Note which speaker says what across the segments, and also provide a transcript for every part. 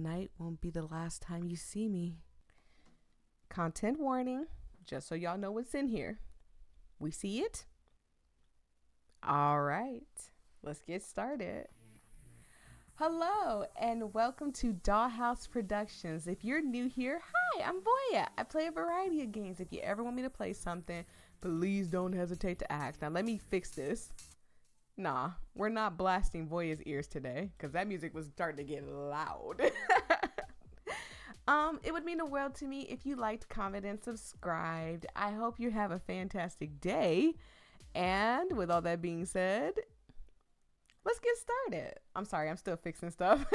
Speaker 1: tonight won't be the last time you see me. Content warning, just so y'all know what's in here. We see it? All right, let's get started. Hello, and welcome to Dollhouse Productions. If you're new here, hi, I'm Voyia. I play a variety of games. If you ever want me to play something, please don't hesitate to ask. Now, let me fix this. Nah, we're not blasting Voya's ears today because that music was starting to get loud. It would mean the world to me if you liked, commented, and subscribed. I hope you have a fantastic day. And with all that being said, let's get started. I'm sorry, I'm still fixing stuff.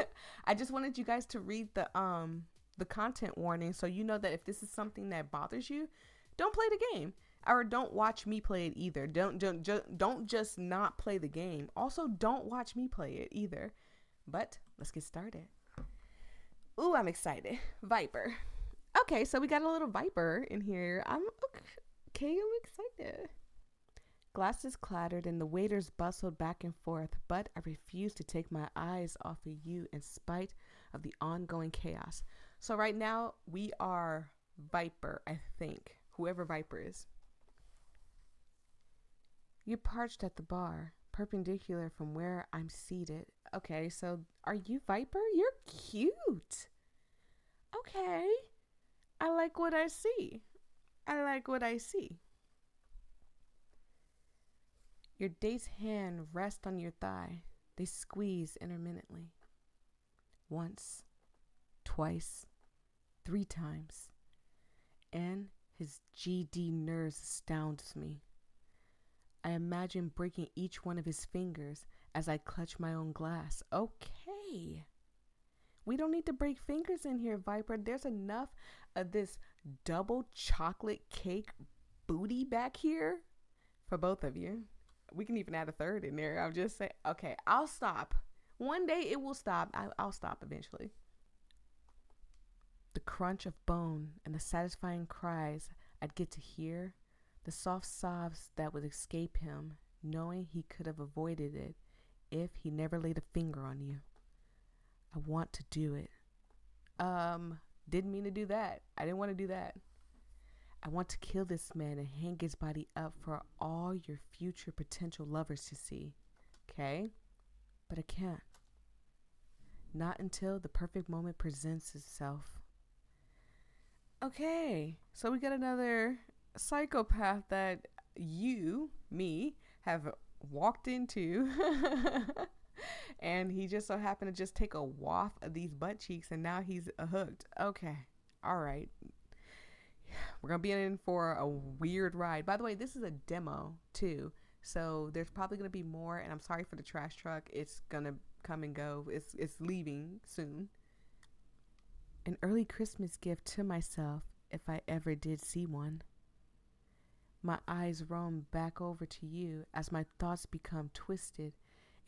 Speaker 1: I just wanted you guys to read the content warning so you know that if this is something that bothers you, don't play the game. Or don't watch me play it either. Don't just not play the game. Also, don't watch me play it either. But let's get started. Ooh, I'm excited. Viper. Okay, so we got a little Viper in here. I'm excited. Glasses clattered and the waiters bustled back and forth, but I refused to take my eyes off of you in spite of the ongoing chaos. So right now, we are Viper, I think. Whoever Viper is. You're parched at the bar, perpendicular from where I'm seated. Okay, so are you Viper? You're cute. Okay. I like what I see. Your date's hand rests on your thigh. They squeeze intermittently. Once, twice, 3 times. And his GD nerves astounds me. I imagine breaking each one of his fingers as I clutch my own glass. Okay. We don't need to break fingers in here, Viper. There's enough of this double chocolate cake booty back here for both of you. We can even add a third in there. I'm just saying. Okay, I'll stop. One day it will stop. I'll stop eventually. The crunch of bone and the satisfying cries I'd get to hear. The soft sobs that would escape him, knowing he could have avoided it if he never laid a finger on you. I want to do it. Didn't mean to do that. I didn't want to do that. I want to kill this man and hang his body up for all your future potential lovers to see. Okay? But I can't. Not until the perfect moment presents itself. Okay, so we got another psychopath that me, have walked into. And he just so happened to just take a waft of these butt cheeks and now he's hooked. Okay, all right. We're gonna be in for a weird ride. By the way, this is a demo too, so there's probably gonna be more, and I'm sorry for the trash truck. It's gonna come and go. It's leaving soon. An early Christmas gift to myself if I ever did see one. My eyes roam back over to you as my thoughts become twisted,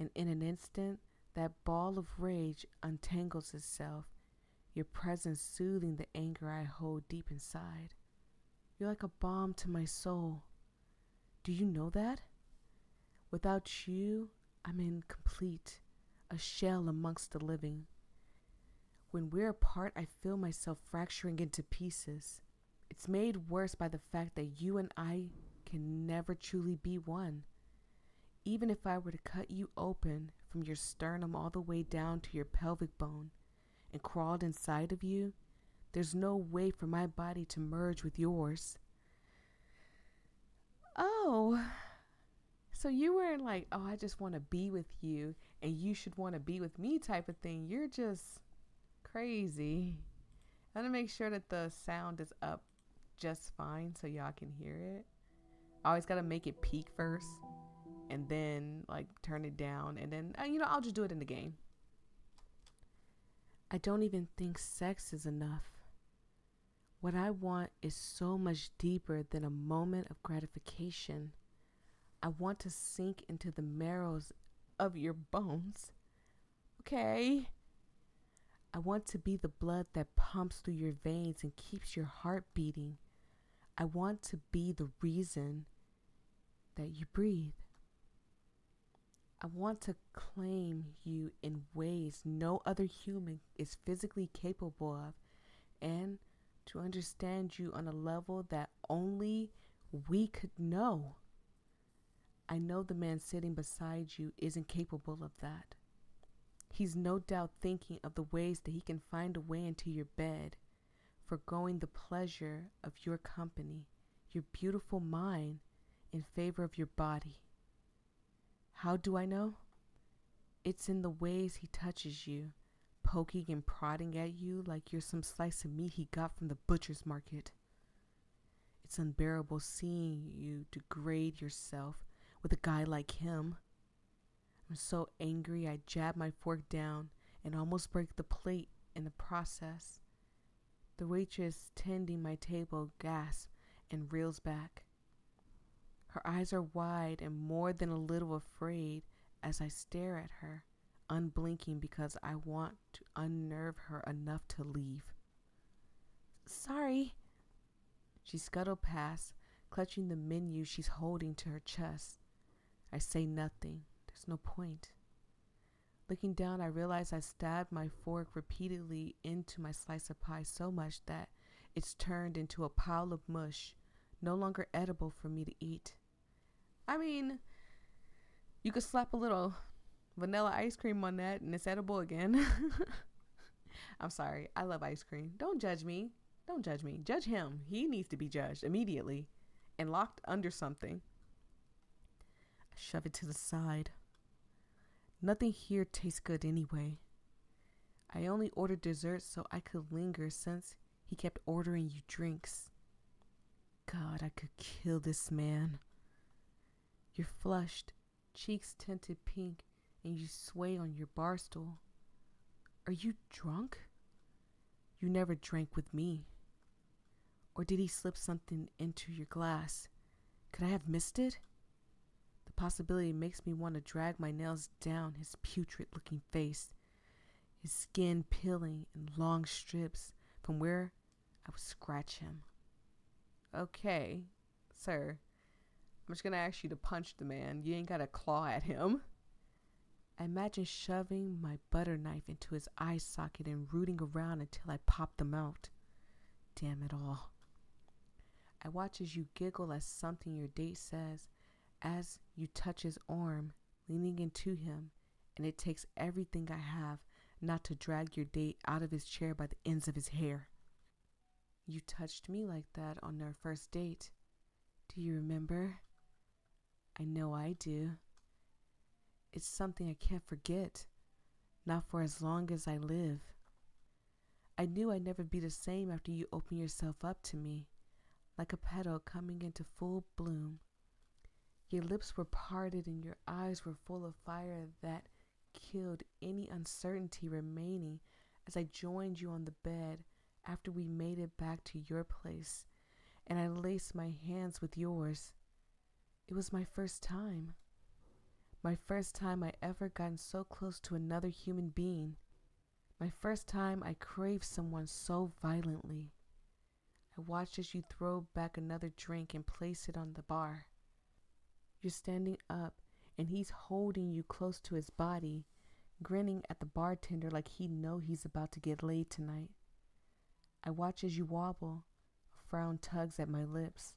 Speaker 1: and in an instant, that ball of rage untangles itself, your presence soothing the anger I hold deep inside. You're like a balm to my soul. Do you know that? Without you, I'm incomplete, a shell amongst the living. When we're apart, I feel myself fracturing into pieces. It's made worse by the fact that you and I can never truly be one. Even if I were to cut you open from your sternum all the way down to your pelvic bone and crawled inside of you, there's no way for my body to merge with yours. Oh, so you weren't like, oh, I just want to be with you and you should want to be with me type of thing. You're just crazy. I'm going to make sure that the sound is up just fine so y'all can hear it. I always got to make it peak first and then like turn it down and then, I'll just do it in the game. I don't even think sex is enough. What I want is so much deeper than a moment of gratification. I want to sink into the marrows of your bones. Okay? I want to be the blood that pumps through your veins and keeps your heart beating. I want to be the reason that you breathe. I want to claim you in ways no other human is physically capable of, and to understand you on a level that only we could know. I know the man sitting beside you isn't capable of that. He's no doubt thinking of the ways that he can find a way into your bed, forgoing the pleasure of your company, your beautiful mind, in favor of your body. How do I know? It's in the ways he touches you, poking and prodding at you like you're some slice of meat he got from the butcher's market. It's unbearable seeing you degrade yourself with a guy like him. I'm so angry I jab my fork down and almost break the plate in the process. The waitress tending my table gasps and reels back. Her eyes are wide and more than a little afraid as I stare at her, unblinking because I want to unnerve her enough to leave. Sorry. She scuttled past, clutching the menu she's holding to her chest. I say nothing. There's no point. Looking down, I realize I stabbed my fork repeatedly into my slice of pie so much that it's turned into a pile of mush, no longer edible for me to eat. I mean, you could slap a little vanilla ice cream on that and it's edible again. I'm sorry. I love ice cream. Don't judge me. Don't judge me. Judge him. He needs to be judged immediately and locked under something. I shove it to the side. Nothing here tastes good anyway. I only ordered dessert so I could linger since he kept ordering you drinks. God, I could kill this man. You're flushed, cheeks tinted pink, and you sway on your bar stool. Are you drunk? You never drank with me. Or did he slip something into your glass? Could I have missed it? The possibility makes me want to drag my nails down his putrid-looking face, his skin peeling in long strips from where I would scratch him. Okay, sir. I'm just going to ask you to punch the man. You ain't got to claw at him. I imagine shoving my butter knife into his eye socket and rooting around until I pop them out. Damn it all. I watch as you giggle at something your date says as you touch his arm, leaning into him, and it takes everything I have not to drag your date out of his chair by the ends of his hair. You touched me like that on our first date. Do you remember? I know I do. It's something I can't forget, not for as long as I live. I knew I'd never be the same after you opened yourself up to me, like a petal coming into full bloom. Your lips were parted and your eyes were full of fire that killed any uncertainty remaining as I joined you on the bed after we made it back to your place, and I laced my hands with yours. It was my first time. My first time I ever gotten so close to another human being. My first time I craved someone so violently. I watched as you throw back another drink and place it on the bar. You're standing up and he's holding you close to his body, grinning at the bartender like he know he's about to get laid tonight. I watch as you wobble. A frown tugs at my lips.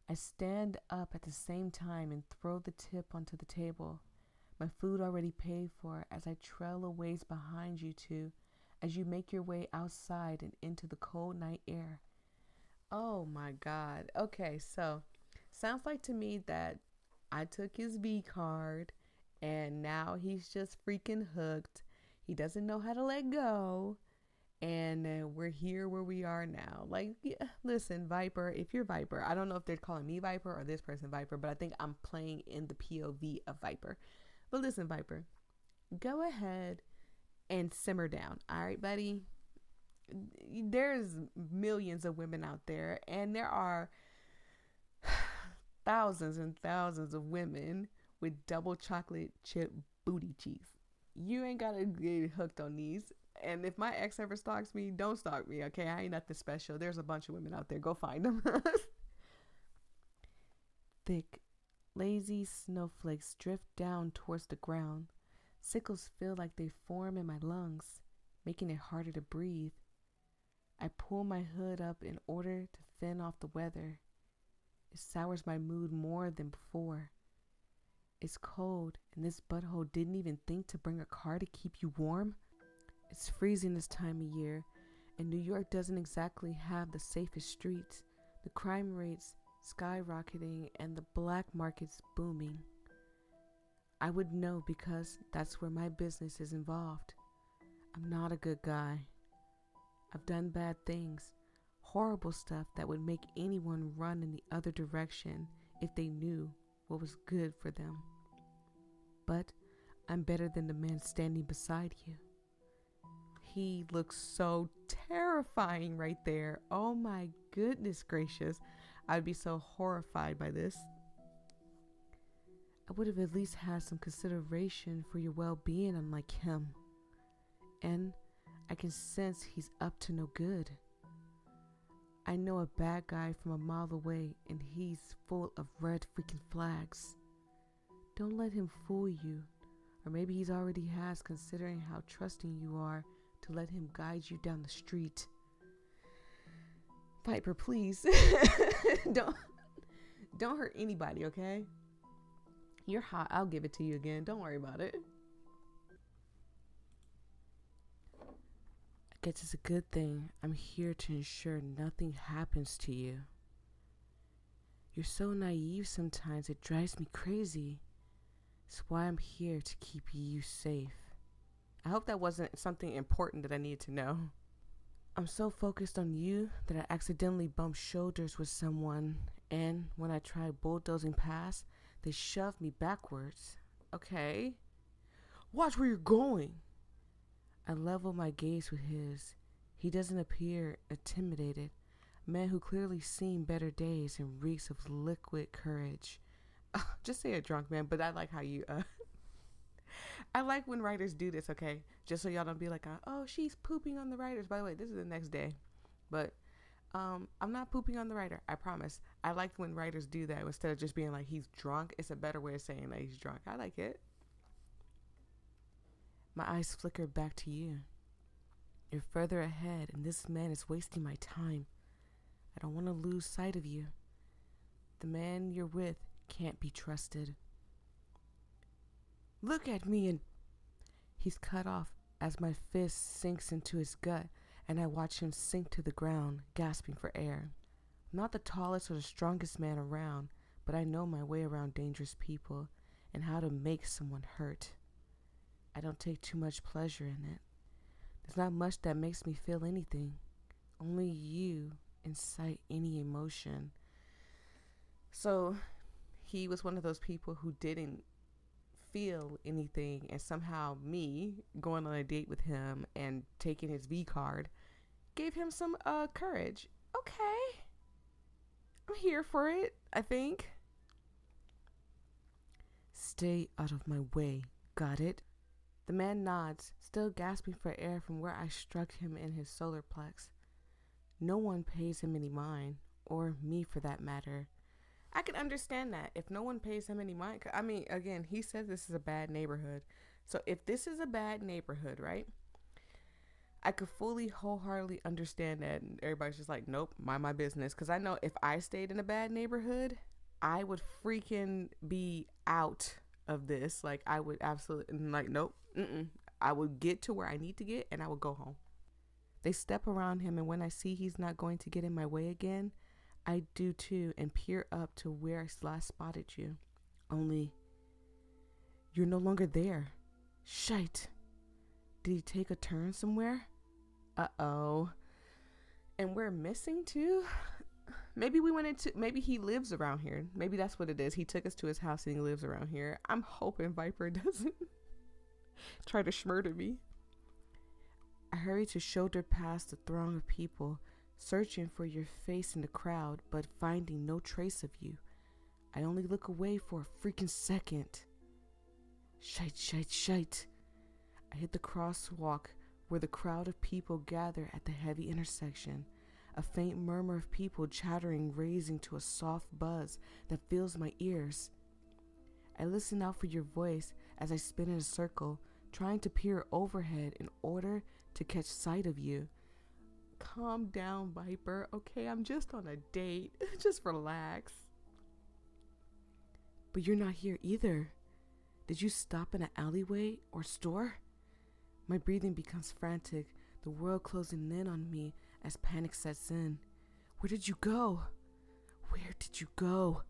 Speaker 1: I stand up at the same time and throw the tip onto the table, my food already paid for, as I trail a ways behind you two as you make your way outside and into the cold night air. Oh my God. Okay, so sounds like to me that I took his V card and now he's just freaking hooked. He doesn't know how to let go. And we're here where we are now. Like, yeah, listen, Viper, if you're Viper, I don't know if they're calling me Viper or this person Viper, but I think I'm playing in the POV of Viper. But listen, Viper, go ahead and simmer down. All right, buddy? There's millions of women out there, and there are thousands and thousands of women with double chocolate chip booty cheeks. You ain't gotta get hooked on these. And if my ex ever stalks me, don't stalk me, okay? I ain't nothing special. There's a bunch of women out there. Go find them. Thick, Lazy snowflakes drift down towards the ground. Sickles feel like they form in my lungs, making it harder to breathe. I pull my hood up in order to fend off the weather. It sours my mood more than before. It's cold, and this butthole didn't even think to bring a car to keep you warm. It's freezing this time of year, and New York doesn't exactly have the safest streets. The crime rates skyrocketing and the black market's booming. I would know because that's where my business is involved. I'm not a good guy. I've done bad things, horrible stuff that would make anyone run in the other direction if they knew what was good for them. But I'm better than the man standing beside you. He looks so terrifying right there. Oh my goodness gracious. I'd be so horrified by this. I would have at least had some consideration for your well-being, unlike him. And I can sense he's up to no good. I know a bad guy from a mile away, and he's full of red freaking flags. Don't let him fool you, or maybe he's already has, considering how trusting you are to let him guide you down the street. Piper, please. Don't hurt anybody, okay? You're hot. I'll give it to you again. Don't worry about it. I guess it's a good thing I'm here to ensure nothing happens to you. You're so naive sometimes, it drives me crazy. It's why I'm here to keep you safe. I hope that wasn't something important that I needed to know. I'm so focused on you that I accidentally bumped shoulders with someone, and when I tried bulldozing past, they shoved me backwards. Okay. Watch where you're going. I level my gaze with his. He doesn't appear intimidated. A man who clearly seen better days and reeks of liquid courage. Just say a drunk man, but I like how you, I like when writers do this, okay? Just so y'all don't be like, oh, she's pooping on the writers. By the way, this is the next day. But I'm not pooping on the writer, I promise. I like when writers do that instead of just being like, he's drunk. It's a better way of saying that he's drunk. I like it. My eyes flicker back to you. You're further ahead, and this man is wasting my time. I don't want to lose sight of you. The man you're with can't be trusted. Look at me, and he's cut off as my fist sinks into his gut, and I watch him sink to the ground, gasping for air. I'm not the tallest or the strongest man around, but I know my way around dangerous people and how to make someone hurt. I don't take too much pleasure in it. There's not much that makes me feel anything. Only you incite any emotion. So he was one of those people who didn't feel anything, and somehow me going on a date with him and taking his V card gave him some courage. Okay. I'm here for it, I think. Stay out of my way. Got it? The man nods, still gasping for air from where I struck him in his solar plex. No one pays him any mind, or me for that matter. I can understand that if no one pays him any mind. I mean, again, he says this is a bad neighborhood. So if this is a bad neighborhood, right? I could fully, wholeheartedly understand that. And everybody's just like, nope, mind my business. Because I know if I stayed in a bad neighborhood, I would freaking be out of this. Like, I would absolutely, like, nope, I would get to where I need to get, and I would go home. They step around him, and when I see he's not going to get in my way again, I do too, and peer up to where I last spotted you. Only, you're no longer there. Shite. Did he take a turn somewhere? Uh-oh. And we're missing too? Maybe he lives around here. Maybe that's what it is. He took us to his house and he lives around here. I'm hoping Viper doesn't try to schmurder me. I hurry to shoulder past the throng of people, searching for your face in the crowd, but finding no trace of you. I only look away for a freaking second. Shite. I hit the crosswalk where the crowd of people gather at the heavy intersection. A faint murmur of people chattering raising to a soft buzz that fills my ears. I listen out for your voice as I spin in a circle, trying to peer overhead in order to catch sight of you. Calm down, Viper. Okay, I'm just on a date. Just relax. But you're not here either. Did you stop in an alleyway or store? My breathing becomes frantic, the world closing in on me as panic sets in. Where did you go? Where did you go?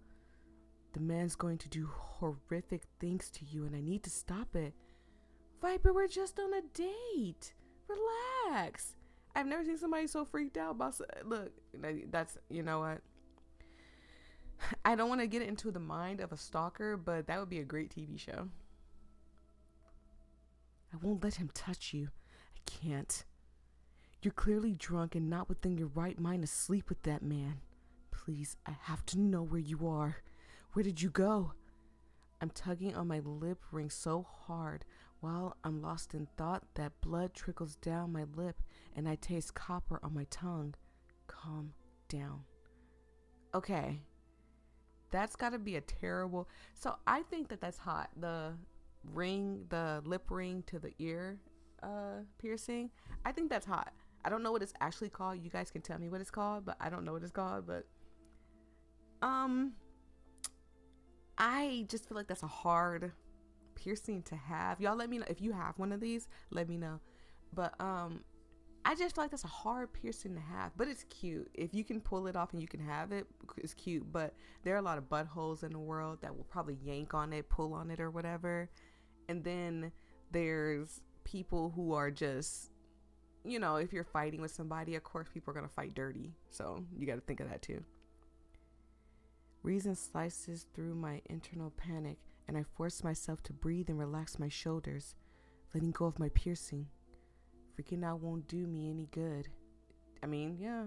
Speaker 1: The man's going to do horrific things to you and I need to stop it. Viper, we're just on a date. Relax. I've never seen somebody so freaked out about... Look, that's... You know what? I don't want to get into the mind of a stalker, but that would be a great TV show. I won't let him touch you. I can't. You're clearly drunk and not within your right mind to sleep with that man. Please, I have to know where you are. Where did you go? I'm tugging on my lip ring so hard while I'm lost in thought that blood trickles down my lip and I taste copper on my tongue. Calm down. Okay. That's got to be a terrible... So I think that that's hot. The ring, the lip ring to the ear piercing. I think that's hot. I don't know what it's actually called. You guys can tell me what it's called, but I don't know what it's called. But I just feel like that's a hard piercing to have. Y'all let me know if you have one of these. Let me know. But I just feel like that's a hard piercing to have, but it's cute. If you can pull it off and you can have it, it's cute. But there are a lot of buttholes in the world that will probably yank on it, pull on it, or whatever. And then there's people who are just, you know, if you're fighting with somebody, of course people are gonna fight dirty. So you got to think of that too. Reason slices through my internal panic, and I force myself to breathe and relax my shoulders, letting go of my piercing. Freaking out won't do me any good. I mean, yeah.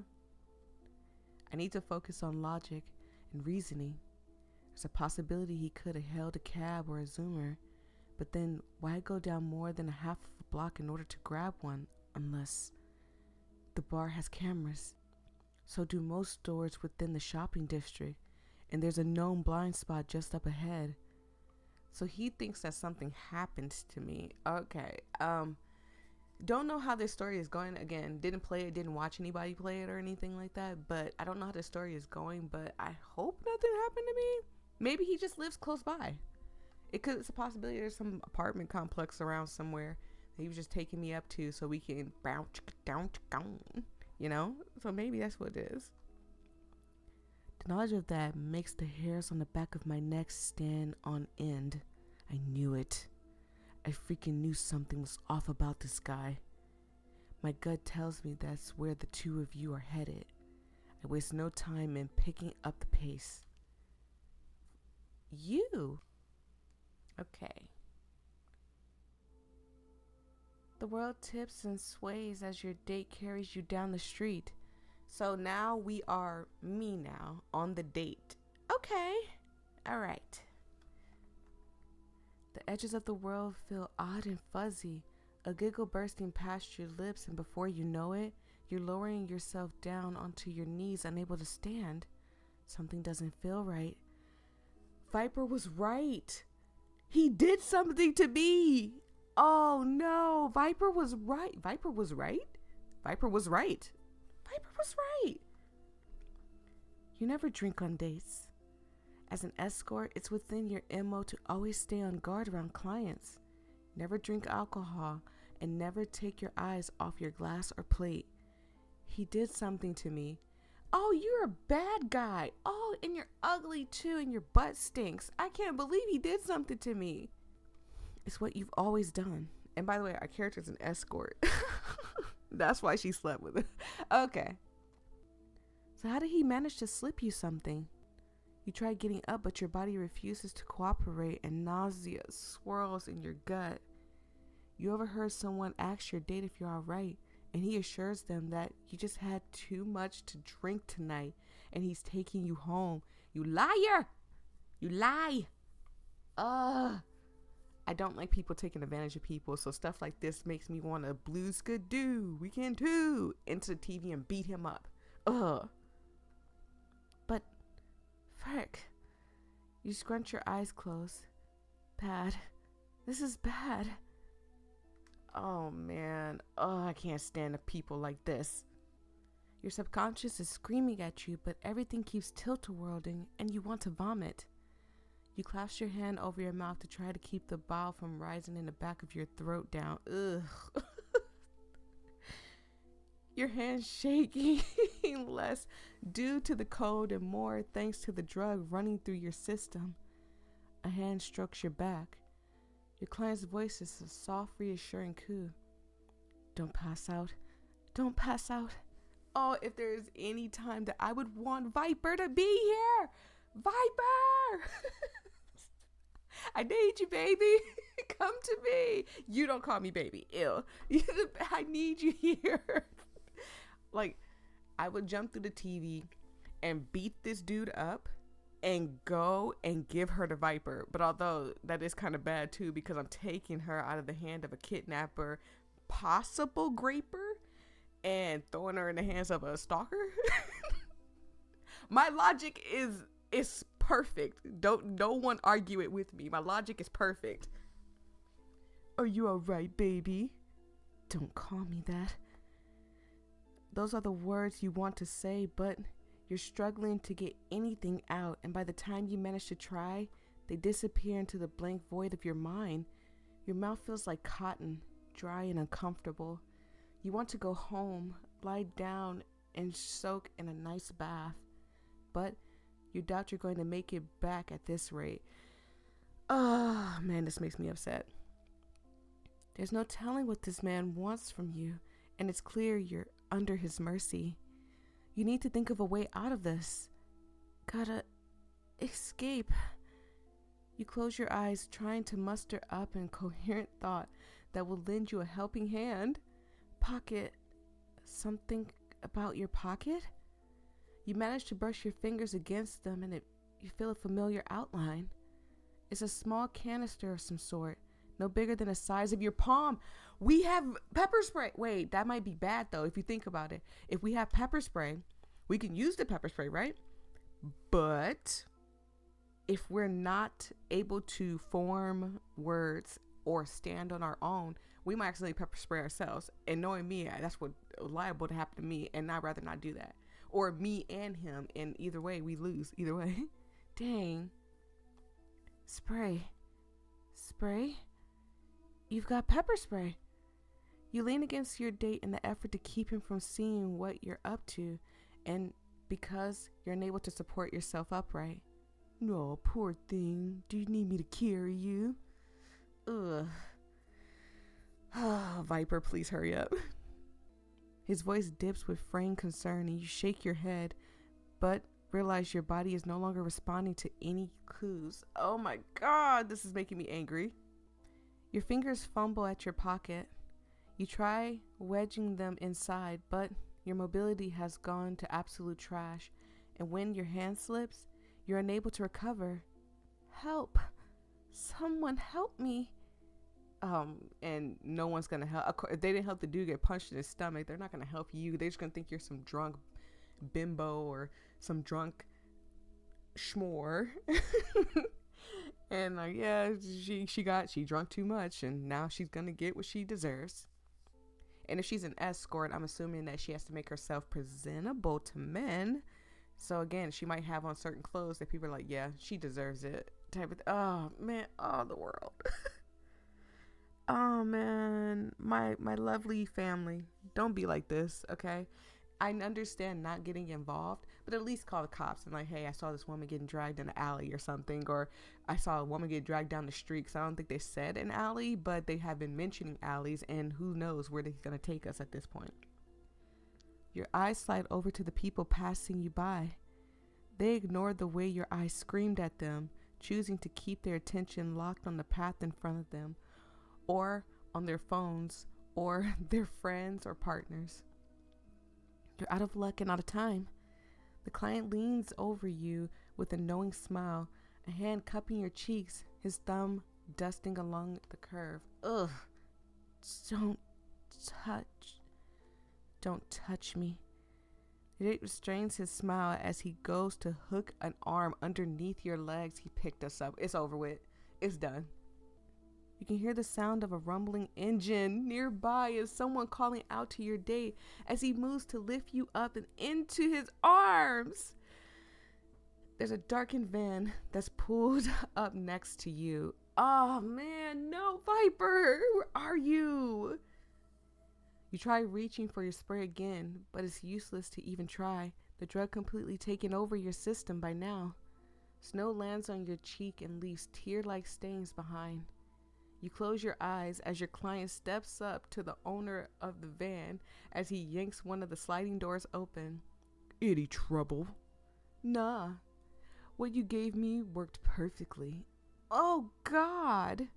Speaker 1: I need to focus on logic and reasoning. There's a possibility he could have hailed a cab or a Zoomer, but then why go down more than a half of a block in order to grab one, unless the bar has cameras? So do most stores within the shopping district, and there's a known blind spot just up ahead. So he thinks that something happened to me. Okay. Don't know how this story is going. Again, didn't play it, didn't watch anybody play it or anything like that, but I don't know how this story is going, but I hope nothing happened to me. Maybe he just lives close by. It's a possibility there's some apartment complex around somewhere that he was just taking me up to so we can bounce down, you know? So maybe that's what it is. The knowledge of that makes the hairs on the back of my neck stand on end. I knew it. I freaking knew something was off about this guy. My gut tells me that's where the two of you are headed. I waste no time in picking up the pace. You? Okay. The world tips and sways as your date carries you down the street. So now we are me now on the date. Okay. All right. The edges of the world feel odd and fuzzy, a giggle bursting past your lips, and before you know it, you're lowering yourself down onto your knees, unable to stand. Something doesn't feel right. Viper was right. He did something to me. Oh no, Viper was right. Viper was right? Viper was right. Viper was right. You never drink on dates. As an escort, it's within your MO to always stay on guard around clients. Never drink alcohol and never take your eyes off your glass or plate. He did something to me. Oh, you're a bad guy. Oh, and you're ugly too, and your butt stinks. I can't believe he did something to me. It's what you've always done. And by the way, our character's an escort. That's why she slept with him. Okay. So how did he manage to slip you something? You try getting up, but your body refuses to cooperate and nausea swirls in your gut. You overheard someone ask your date if you're all right, and he assures them that you just had too much to drink tonight, and he's taking you home. You liar! You lie! I don't like people taking advantage of people, so stuff like this makes me want to Bluesky do weekend 2 into the TV and beat him up. But frick. You scrunch your eyes closed, Bad. This is bad. Oh man. Oh, I can't stand the people like this. Your subconscious is screaming at you, but everything keeps tilt-a-whirling and you want to vomit. You clasp your hand over your mouth to try to keep the bile from rising in the back of your throat down. Ugh. Your hand's shaking less due to the cold and more thanks to the drug running through your system. A hand strokes your back. Your client's voice is a soft, reassuring coo. Don't pass out. Don't pass out. Oh, if there is any time that I would want Viper to be here. Viper! I need you, baby. Come to me. You don't call me baby. Ew. I need you here. Like, I would jump through the TV and beat this dude up and go and give her the Viper. But although that is kind of bad too, because I'm taking her out of the hand of a kidnapper, possible graper, and throwing her in the hands of a stalker. My logic is perfect. No one argue it with me. My logic is perfect. Are you all right, baby? Don't call me that. Those are the words you want to say, but you're struggling to get anything out, and by the time you manage to try, they disappear into the blank void of your mind. Your mouth feels like cotton, dry and uncomfortable. You want to go home, lie down, and soak in a nice bath, but you doubt you're going to make it back at this rate. Oh, man, this makes me upset. There's no telling what this man wants from you, and it's clear you're under his mercy. You need to think of a way out of this. Gotta escape. You close your eyes, trying to muster up an coherent thought that will lend you a helping hand. Pocket. Something about your pocket? You manage to brush your fingers against them, and you feel a familiar outline. It's a small canister of some sort, no bigger than the size of your palm. We have pepper spray. Wait, that might be bad though if you think about it. If we have pepper spray, we can use the pepper spray, right? But if we're not able to form words or stand on our own, we might accidentally pepper spray ourselves. And knowing me, that's what liable to happen to me, and I'd rather not do that. Or me and him, and either way, we lose. Either way. Dang. Spray. Spray? You've got pepper spray. You lean against your date in the effort to keep him from seeing what you're up to, and because you're unable to support yourself upright. No, poor thing. Do you need me to carry you? Ugh. Viper, please hurry up. His voice dips with framed concern, and you shake your head, but realize your body is no longer responding to any clues. Oh my God, this is making me angry. Your fingers fumble at your pocket. You try wedging them inside, but your mobility has gone to absolute trash, and when your hand slips, you're unable to recover. Help! Someone help me! And no one's gonna help. Of course, if they didn't help the dude get punched in his stomach, they're not gonna help you. They're just gonna think you're some drunk bimbo or some drunk schmore. And yeah, she drunk too much, and now she's gonna get what she deserves. And if she's an escort, I'm assuming that she has to make herself presentable to men. So again, she might have on certain clothes that people are like, yeah, she deserves it. Type of oh man, oh the world. Oh man, my lovely family, don't be like this, okay? I understand not getting involved, but at least call the cops and like, hey, I saw this woman getting dragged in an alley or something, or I saw a woman get dragged down the street. Because I don't think they said an alley, but they have been mentioning alleys, and who knows where they're gonna take us at this point. Your eyes slide over to the people passing you by. They ignored the way your eyes screamed at them, choosing to keep their attention locked on the path in front of them, or on their phones, or their friends or partners. You're out of luck and out of time. The client leans over you with a knowing smile, a hand cupping your cheeks, his thumb dusting along the curve. Ugh. Don't touch me. It restrains his smile as he goes to hook an arm underneath your legs. He picked us up. It's over with. It's done. You can hear the sound of a rumbling engine nearby as someone calling out to your date as he moves to lift you up and into his arms. There's a darkened van that's pulled up next to you. Oh man, no, Viper, where are you? You try reaching for your spray again, but it's useless to even try. The drug completely taken over your system by now. Snow lands on your cheek and leaves tear-like stains behind. You close your eyes as your client steps up to the owner of the van as he yanks one of the sliding doors open. Any trouble? Nah. What you gave me worked perfectly. Oh, God.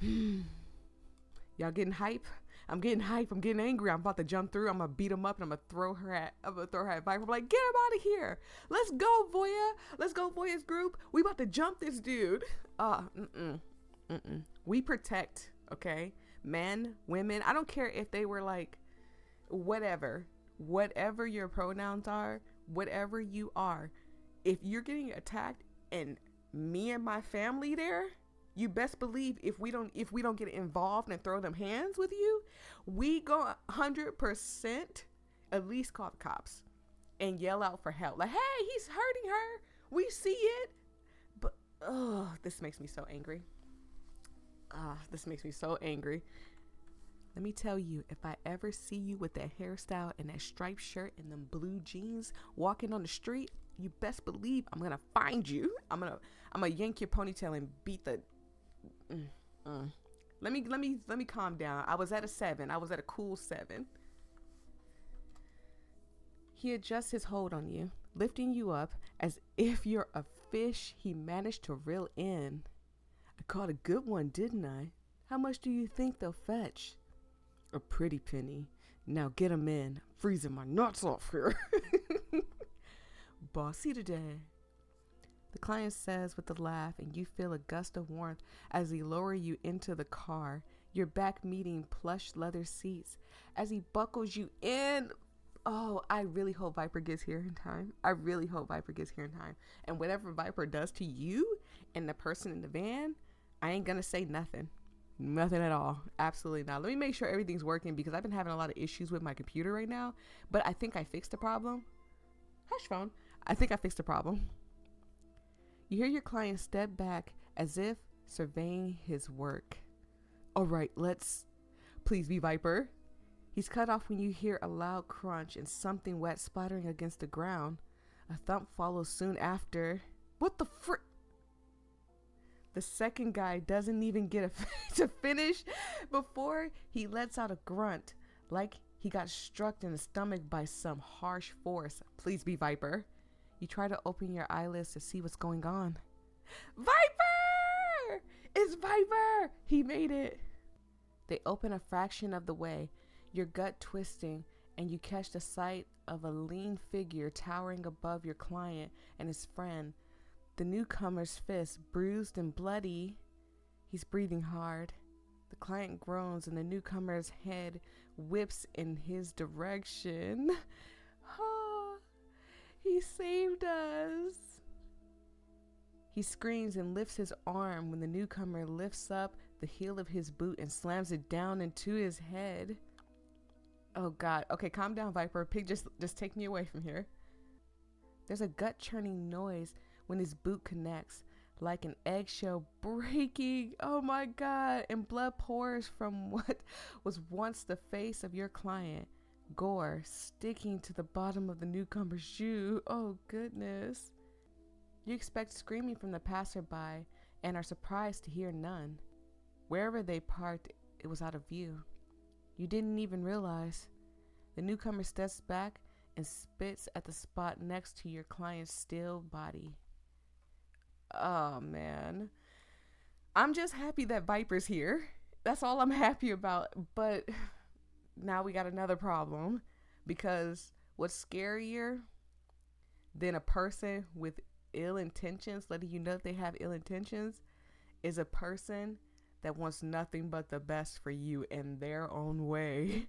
Speaker 1: Y'all getting hype? I'm getting hype. I'm getting angry. I'm about to jump through. I'm gonna beat him up and I'm gonna throw her at Viper. I'm like, get him out of here. Let's go, Voyia. Let's go, Voyia's group. We about to jump this dude. We protect, okay? Men, women. I don't care if they were like, whatever your pronouns are, whatever you are. If you're getting attacked and me and my family there, you best believe if we don't get involved and throw them hands with you, we go 100% at least call the cops and yell out for help. Like, hey, he's hurting her. We see it. But this makes me so angry. This makes me so angry. Let me tell you, if I ever see you with that hairstyle and that striped shirt and them blue jeans walking on the street, you best believe I'm gonna find you. I'm gonna yank your ponytail and beat the. Let me calm down. I was at a 7. I was at a cool 7. He adjusts his hold on you, lifting you up as if you're a fish he managed to reel in. I caught a good one, didn't I? How much do you think they'll fetch? A pretty penny. Now get 'em in. Freezing my nuts off here. Bossy today. The client says with a laugh, and you feel a gust of warmth as he lowers you into the car, your back meeting plush leather seats. As he buckles you in, oh, I really hope Viper gets here in time. And whatever Viper does to you and the person in the van, I ain't gonna say nothing. Nothing at all. Absolutely not. Let me make sure everything's working because I've been having a lot of issues with my computer right now, but I think I fixed the problem. Hush phone. I think I fixed the problem. You hear your client step back as if surveying his work. All right, please be Viper. He's cut off when you hear a loud crunch and something wet splattering against the ground. A thump follows soon after. What the frick? The second guy doesn't even get to finish before he lets out a grunt like he got struck in the stomach by some harsh force. Please be Viper. You try to open your eyelids to see what's going on. Viper! It's Viper! He made it. They open a fraction of the way, your gut twisting, and you catch the sight of a lean figure towering above your client and his friend. The newcomer's fist bruised and bloody. He's breathing hard. The client groans and the newcomer's head whips in his direction. He saved us. He screams and lifts his arm when the newcomer lifts up the heel of his boot and slams it down into his head. Oh God. Okay, calm down, Viper. Pig, just take me away from here. There's a gut-churning noise when his boot connects, like an eggshell breaking. Oh my God. And blood pours from what was once the face of your client. Gore sticking to the bottom of the newcomer's shoe. Oh goodness. You expect screaming from the passerby and are surprised to hear none. Wherever they parked, it was out of view. You didn't even realize. The newcomer steps back and spits at the spot next to your client's still body. Oh man. I'm just happy that Viper's here. That's all I'm happy about. But now we got another problem, because what's scarier than a person with ill intentions, letting you know they have ill intentions, is a person that wants nothing but the best for you in their own way.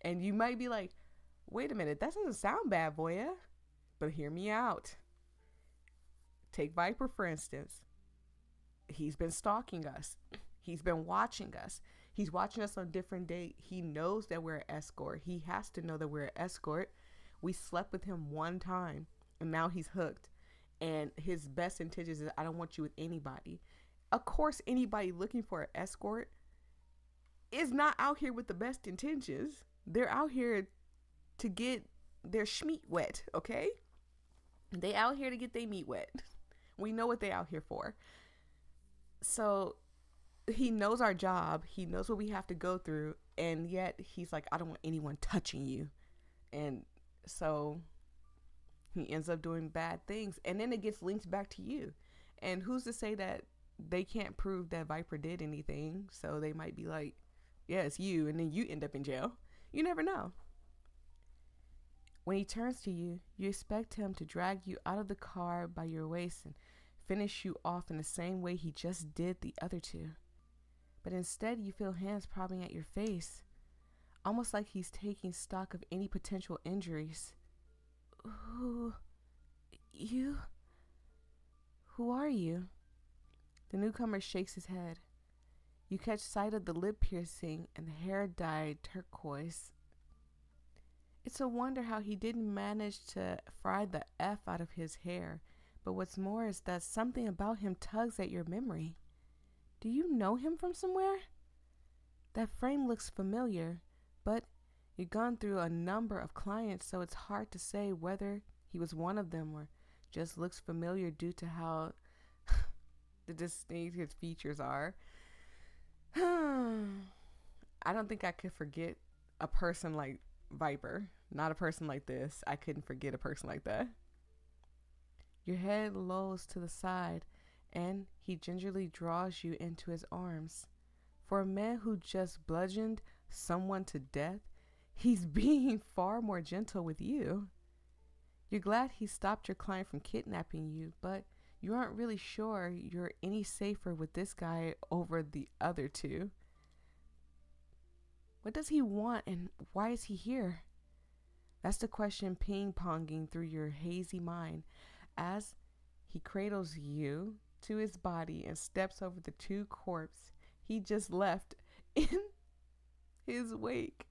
Speaker 1: And you might be like, wait a minute, that doesn't sound bad, Voyia. But hear me out. Take Viper, for instance. He's been stalking us. He's been watching us. He's watching us on different days. He knows that we're an escort. He has to know that we're an escort. We slept with him one time, and now he's hooked. And his best intentions is, I don't want you with anybody. Of course, anybody looking for an escort is not out here with the best intentions. They're out here to get their schmeat wet, okay? They out here to get their meat wet. We know what they out here for. So he knows our job. He knows what we have to go through. And yet he's like, I don't want anyone touching you. And so he ends up doing bad things. And then it gets linked back to you. And who's to say that they can't prove that Viper did anything? So they might be like, yeah, it's you. And then you end up in jail. You never know. When he turns to you, you expect him to drag you out of the car by your waist and finish you off in the same way he just did the other two. But instead, you feel hands prodding at your face, almost like he's taking stock of any potential injuries. Who are you? The newcomer shakes his head. You catch sight of the lip piercing and the hair dyed turquoise. It's a wonder how he didn't manage to fry the F out of his hair. But what's more is that something about him tugs at your memory. Do you know him from somewhere? That frame looks familiar, but you've gone through a number of clients, so it's hard to say whether he was one of them or just looks familiar due to how the distinct his features are. I don't think I could forget a person like Viper. Not a person like this. I couldn't forget a person like that. Your head lolls to the side, and he gingerly draws you into his arms. For a man who just bludgeoned someone to death, he's being far more gentle with you. You're glad he stopped your client from kidnapping you, but you aren't really sure you're any safer with this guy over the other two. What does he want, and why is he here? That's the question ping-ponging through your hazy mind as he cradles you to his body and steps over the two corpses he just left in his wake.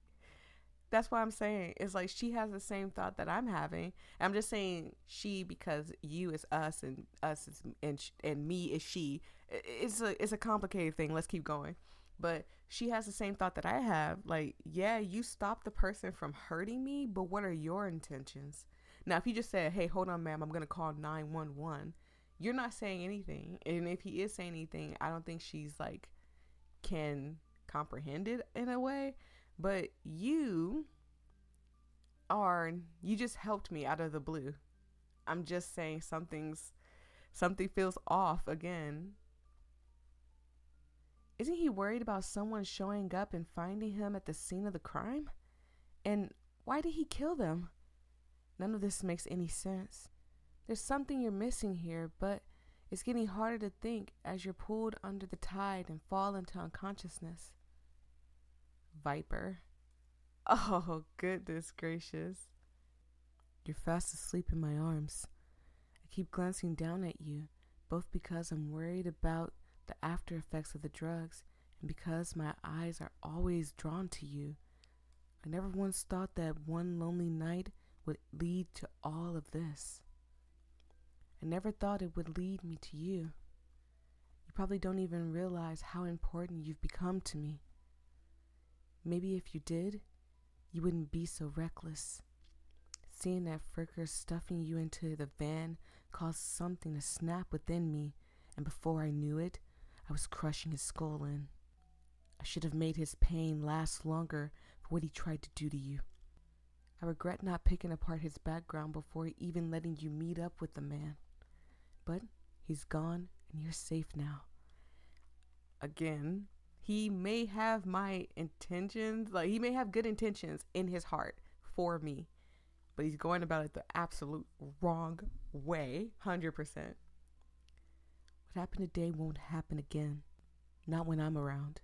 Speaker 1: That's why I'm saying it's like she has the same thought that I'm having. I'm just saying she because you is us and us is and me is she. It's a complicated thing. Let's keep going. But she has the same thought that I have. Like, yeah, you stopped the person from hurting me, but what are your intentions? Now, if you just said, hey, hold on, ma'am, I'm going to call 911, you're not saying anything. And if he is saying anything, I don't think she's like, can comprehend it in a way. But you just helped me out of the blue. I'm just saying something feels off again. Isn't he worried about someone showing up and finding him at the scene of the crime? And why did he kill them? None of this makes any sense. There's something you're missing here, but it's getting harder to think as you're pulled under the tide and fall into unconsciousness. Viper. Oh, goodness gracious. You're fast asleep in my arms. I keep glancing down at you, both because I'm worried about the after effects of the drugs and because my eyes are always drawn to you. I never once thought that one lonely night would lead to all of this. I never thought it would lead me to you. You probably don't even realize how important you've become to me. Maybe if you did, you wouldn't be so reckless. Seeing that Fricker stuffing you into the van caused something to snap within me, and before I knew it, I was crushing his skull in. I should have made his pain last longer for what he tried to do to you. I regret not picking apart his background before even letting you meet up with the man. But he's gone and you're safe now. Again, he may have my intentions, like he may have good intentions in his heart for me, but he's going about it the absolute wrong way, 100%. What happened today won't happen again. Not when I'm around.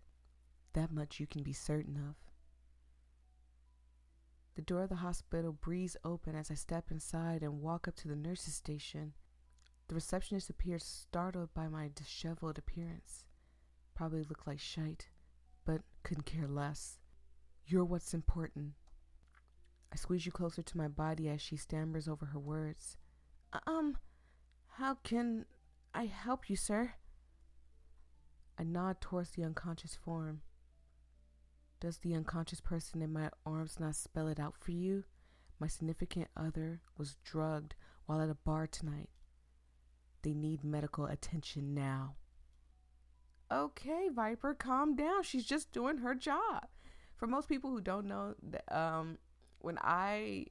Speaker 1: That much you can be certain of. The door of the hospital breezes open as I step inside and walk up to the nurse's station. The receptionist appears startled by my disheveled appearance. Probably look like shite, but couldn't care less. You're what's important. I squeeze you closer to my body as she stammers over her words. How can I help you, sir? I nod towards the unconscious form. Does the unconscious person in my arms not spell it out for you? My significant other was drugged while at a bar tonight. They need medical attention now. Okay, Viper, calm down. She's just doing her job. For most people who don't know, when I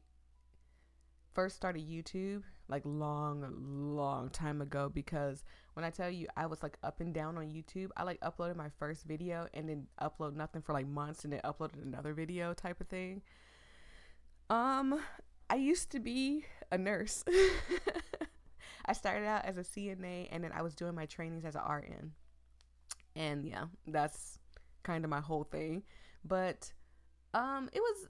Speaker 1: first started YouTube, like long time ago, because when I tell you I was like up and down on YouTube, I like uploaded my first video and then upload nothing for like months and then uploaded another video type of thing. I used to be a nurse. I started out as a CNA and then I was doing my trainings as an RN. And yeah, that's kind of my whole thing. But it was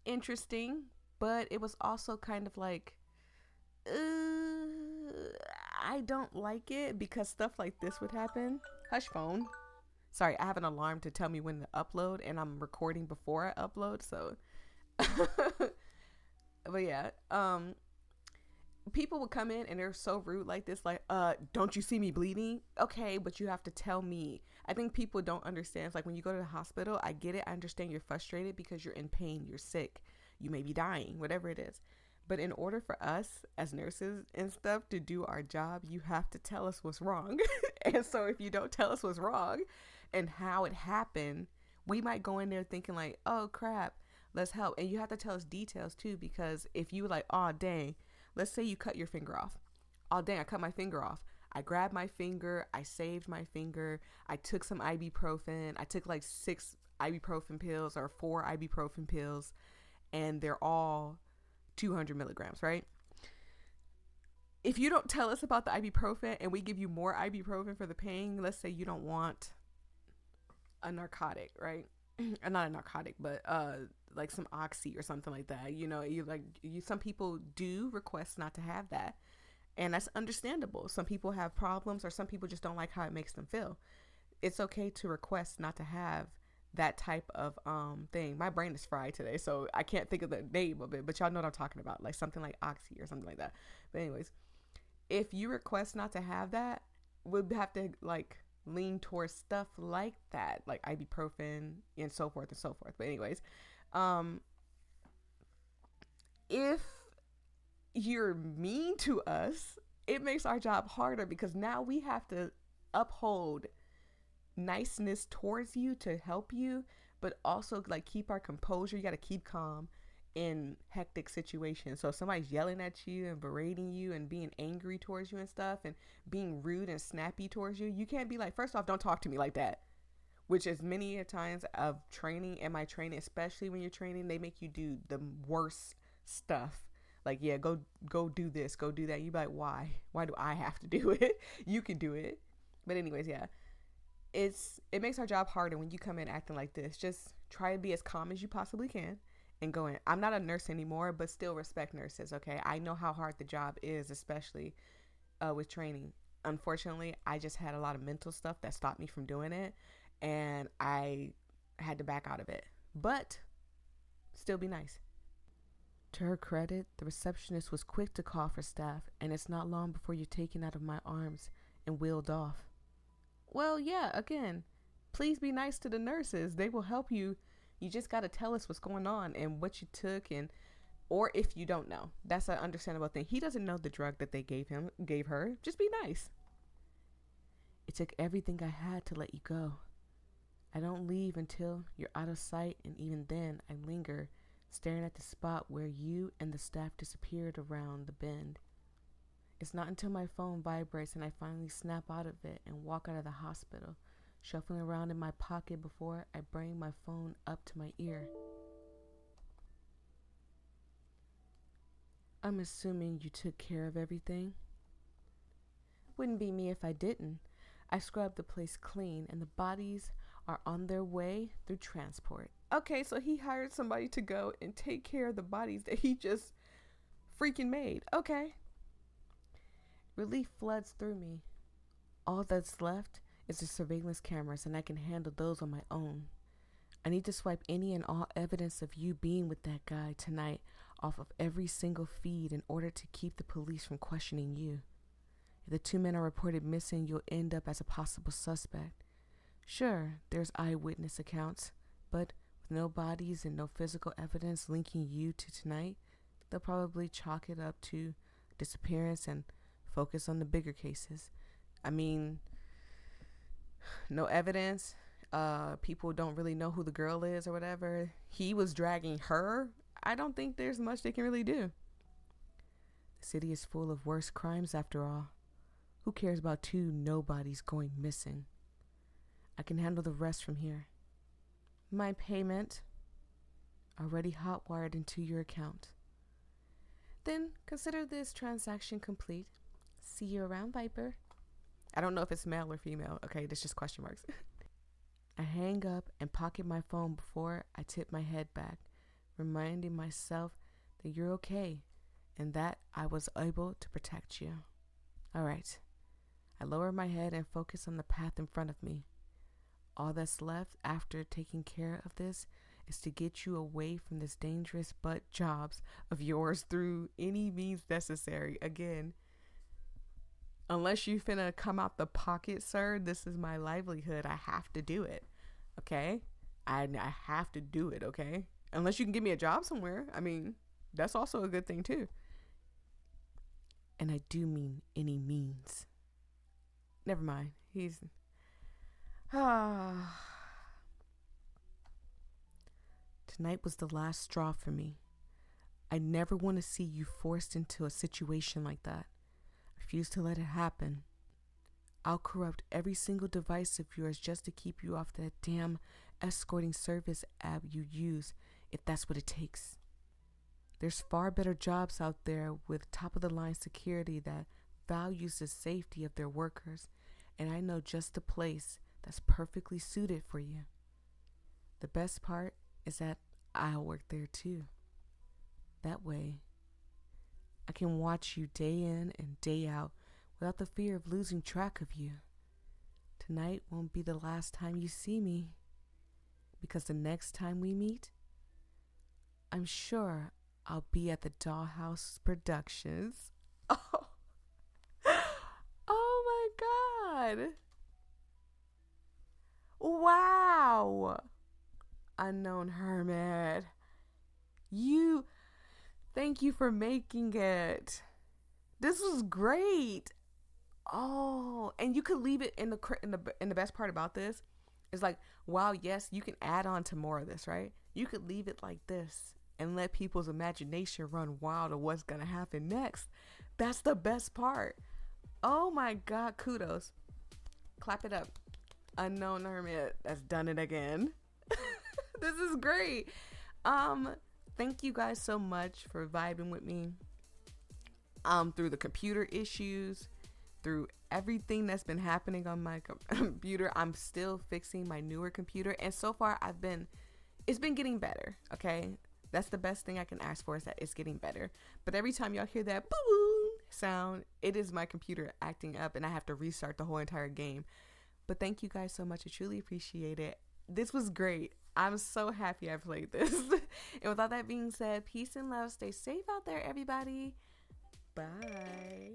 Speaker 1: interesting, but it was also kind of like I don't like it because stuff like this would happen. Hush phone. Sorry, I have an alarm to tell me when to upload and I'm recording before I upload, so but yeah, people would come in and they're so rude like this, like, don't you see me bleeding? Okay, but you have to tell me. I think people don't understand. It's like when you go to the hospital, I get it. I understand you're frustrated because you're in pain, you're sick, you may be dying, whatever it is. But in order for us as nurses and stuff to do our job, you have to tell us what's wrong. And so if you don't tell us what's wrong and how it happened, we might go in there thinking like, oh crap, let's help. And you have to tell us details too, because if you like, oh dang, let's say you cut your finger off. Oh dang, I cut my finger off. I grabbed my finger, I saved my finger, I took some ibuprofen, I took like 6 ibuprofen pills or 4 ibuprofen pills, and they're all 200 milligrams, right? If you don't tell us about the ibuprofen and we give you more ibuprofen for the pain, let's say you don't want a narcotic, right? Not a narcotic, but like some oxy or something like that. You know, some people do request not to have that, and that's understandable. Some people have problems, or some people just don't like how it makes them feel. It's okay to request not to have that type of thing. My brain is fried today, so I can't think of the name of it, but y'all know what I'm talking about, like something like oxy or something like that. But anyways, if you request not to have that, we'll have to like lean towards stuff like that, like ibuprofen and so forth and so forth. But anyways, if you're mean to us, it makes our job harder because now we have to uphold niceness towards you to help you, but also like keep our composure. You got to keep calm in hectic situations. So if somebody's yelling at you and berating you and being angry towards you and stuff and being rude and snappy towards you, you can't be like, first off, don't talk to me like that. Which is many a times of training, and my training, especially when you're training, they make you do the worst stuff. Like, yeah, go do this, go do that. You be like, why do I have to do it? You can do it. But anyways, yeah, it makes our job harder when you come in acting like this. Just try to be as calm as you possibly can and go in. I'm not a nurse anymore, but still respect nurses. Okay, I know how hard the job is, especially with training. Unfortunately, I just had a lot of mental stuff that stopped me from doing it, and I had to back out of it. But still be nice. To her credit, the receptionist was quick to call for staff, and it's not long before you're taken out of my arms and wheeled off. Well, yeah, again, please be nice to the nurses. They will help you. You just got to tell us what's going on and what you took, and or if you don't know. That's an understandable thing. He doesn't know the drug that they gave her. Just be nice. It took everything I had to let you go. I don't leave until you're out of sight, and even then I linger, staring at the spot where you and the staff disappeared around the bend. It's not until my phone vibrates and I finally snap out of it and walk out of the hospital, shuffling around in my pocket before I bring my phone up to my ear. I'm assuming you took care of everything? Wouldn't be me if I didn't. I scrubbed the place clean and the bodies are on their way through transport. Okay, so he hired somebody to go and take care of the bodies that he just freaking made. Okay. Relief floods through me. All that's left is the surveillance cameras, and I can handle those on my own. I need to swipe any and all evidence of you being with that guy tonight off of every single feed in order to keep the police from questioning you. If the two men are reported missing, you'll end up as a possible suspect. Sure, there's eyewitness accounts, but with no bodies and no physical evidence linking you to tonight, they'll probably chalk it up to disappearance and focus on the bigger cases. I mean, no evidence. People don't really know who the girl is or whatever. He was dragging her. I don't think there's much they can really do. The city is full of worse crimes after all. Who cares about two nobodies going missing? I can handle the rest from here. My payment already hot-wired into your account. Then consider this transaction complete. See you around, Viper. I don't know if it's male or female. Okay, that's just question marks. I hang up and pocket my phone before I tip my head back, reminding myself that you're okay and that I was able to protect you. All right. I lower my head and focus on the path in front of me. All that's left after taking care of this is to get you away from this dangerous butt jobs of yours through any means necessary. Again, unless you finna come out the pocket, sir, this is my livelihood. I have to do it, okay? I have to do it, okay? Unless you can give me a job somewhere. I mean, that's also a good thing, too. And I do mean any means. Never mind. Tonight was the last straw for me. I never want to see you forced into a situation like that. I refuse to let it happen. I'll corrupt every single device of yours just to keep you off that damn escorting service app you use, if that's what it takes. There's far better jobs out there with top-of-the-line security that values the safety of their workers, and I know just the place that's perfectly suited for you. The best part is that I'll work there too. That way, I can watch you day in and day out without the fear of losing track of you. Tonight won't be the last time you see me, because the next time we meet, I'm sure I'll be at the Dollhouse Productions. Oh my God. Wow. Unknown Hermit. Thank you for making it. This was great. Oh, and you could leave it in the best part about this is like, wow, yes, you can add on to more of this, right? You could leave it like this and let people's imagination run wild of what's gonna happen next. That's the best part. Oh my God, kudos. Clap it up. Unknown Hermit has done it again. This is great. Thank you guys so much for vibing with me. Through the computer issues, through everything that's been happening on my computer. I'm still fixing my newer computer, and so far it's been getting better. Okay, that's the best thing I can ask for, is that it's getting better. But every time y'all hear that boom sound, it is my computer acting up, and I have to restart the whole entire game. But thank you guys so much. I truly appreciate it. This was great. I'm so happy I played this. And with all that being said, peace and love. Stay safe out there, everybody. Bye.